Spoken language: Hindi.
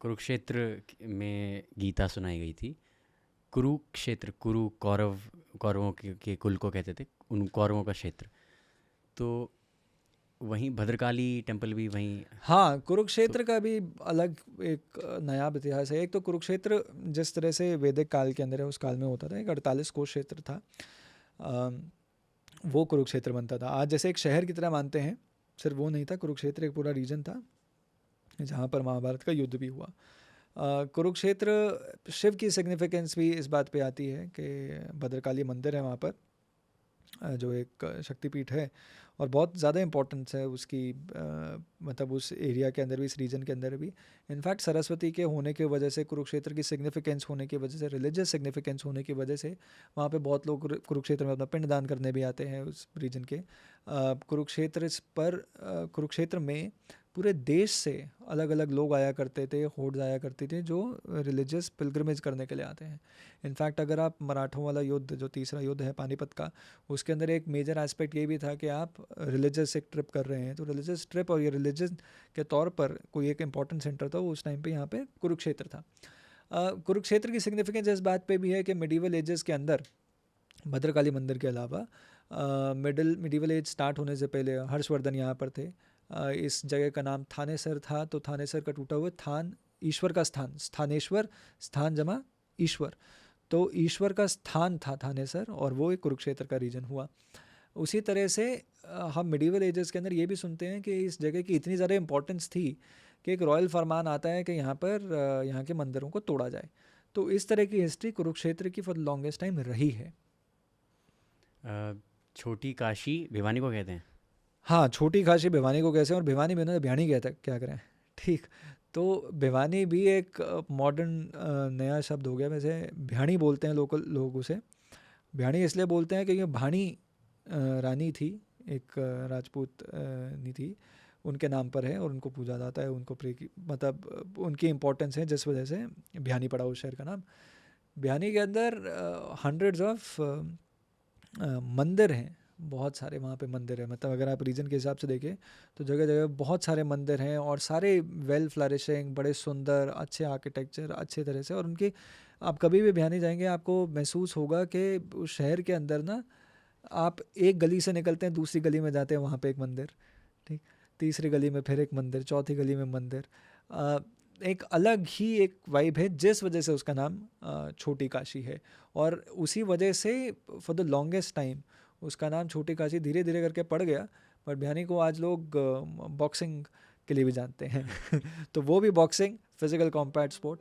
कुरुक्षेत्र में गीता सुनाई गई थी। कुरुक्षेत्र, कुरु कौरव, कौरवों के कुल को कहते थे, उन कौरवों का क्षेत्र। तो वहीं भद्रकाली टेम्पल भी वहीं। हाँ, तो कुरुक्षेत्र का भी अलग एक नया इतिहास है। एक तो कुरुक्षेत्र जिस तरह से वैदिक काल के अंदर है, उस काल में होता था, एक 48 कोस क्षेत्र था। अम, वो कुरुक्षेत्र बनता था। आज जैसे एक शहर की तरह मानते हैं, सिर्फ वो नहीं था, कुरुक्षेत्र एक पूरा रीजन था जहाँ पर महाभारत का युद्ध भी हुआ। कुरुक्षेत्र शिव की सिग्निफिकेंस भी इस बात पे आती है कि भद्रकाली मंदिर है वहाँ पर, जो एक शक्तिपीठ है, और बहुत ज़्यादा इम्पोर्टेंस है उसकी, मतलब उस एरिया के अंदर भी, इस रीजन के अंदर भी। इनफैक्ट सरस्वती के होने की वजह से, कुरुक्षेत्र की सिग्निफिकेंस होने की वजह से, रिलीजियस सिग्निफिकेंस होने की वजह से, वहाँ पे बहुत लोग कुरुक्षेत्र में अपना पिंडदान करने भी आते हैं उस रीजन के। कुरुक्षेत्र में पूरे देश से अलग अलग लोग आया करते थे, होड्स आया करती थी, जो रिलीजियस पिलग्रमेज करने के लिए आते हैं। इनफैक्ट अगर आप मराठों वाला युद्ध, जो तीसरा युद्ध है पानीपत का, उसके अंदर एक मेजर एस्पेक्ट ये भी था कि आप रिलीजियस एक ट्रिप कर रहे हैं, तो रिलीजियस ट्रिप और ये रिलीजन के तौर पर कोई एक इंपॉर्टेंट सेंटर था, वो उस टाइम पे यहाँ पे कुरुक्षेत्र था। कुरुक्षेत्र की सिग्निफिकेंस इस बात पे भी है कि मिडिवल एजेस के अंदर भद्रकाली मंदिर के अलावा मिडिवल एज स्टार्ट होने से पहले हर्षवर्धन यहाँ पर थे। इस जगह का नाम थानेसर था, तो थानेसर का टूटा हुआ थान, ईश्वर का स्थान, स्थानेश्वर, स्थान जमा ईश्वर, तो ईश्वर का स्थान था थानेसर, और वो एक कुरुक्षेत्र का रीजन हुआ। उसी तरह से हम मिडिवल एजेस के अंदर ये भी सुनते हैं कि इस जगह की इतनी ज़्यादा इंपॉर्टेंस थी कि एक रॉयल फरमान आता है कि यहाँ पर यहाँ के मंदिरों को तोड़ा जाए। तो इस तरह की हिस्ट्री कुरुक्षेत्र की फॉर द लॉन्गेस्ट टाइम रही है। अ, छोटी काशी भिवानी को कहते हैं। हाँ, छोटी काशी भिवानी को कैसे, और भिवानी में उन्होंने भियानी कहता, क्या करें। ठीक। तो भिवानी भी एक मॉडर्न नया शब्द हो गया। वैसे भियानी बोलते हैं लोकल लोग उसे। भियानी इसलिए बोलते हैं क्योंकि भानी रानी थी, एक राजपूत नी थी, उनके नाम पर है और उनको पूजा जाता है, उनको प्रे की, मतलब उनकी इम्पोर्टेंस है, जिस वजह से भियानी पड़ा उस शहर का नाम। भियानी के अंदर हंड्रेड्स ऑफ मंदिर हैं, बहुत सारे वहाँ पे मंदिर हैं। मतलब अगर आप रीजन के हिसाब से देखें तो जगह जगह बहुत सारे मंदिर हैं, और सारे वेल फ्लरिशिंग, बड़े सुंदर, अच्छे आर्किटेक्चर, अच्छे तरह से। और उनकी, आप कभी भी भियानी जाएंगे आपको महसूस होगा कि उस शहर के अंदर ना, आप एक गली से निकलते हैं, दूसरी गली में जाते हैं, वहाँ पे एक मंदिर, ठीक, तीसरी गली में फिर एक मंदिर, चौथी गली में मंदिर। अ, एक अलग ही एक वाइब है, जिस वजह से उसका नाम छोटी काशी है। और उसी वजह से फॉर द लॉन्गेस्ट टाइम उसका नाम छोटी काशी धीरे धीरे करके पड़ गया। पर भियानी को आज लोग बॉक्सिंग के लिए भी जानते हैं। तो वो भी बॉक्सिंग, फिजिकल कॉम्बैट स्पोर्ट,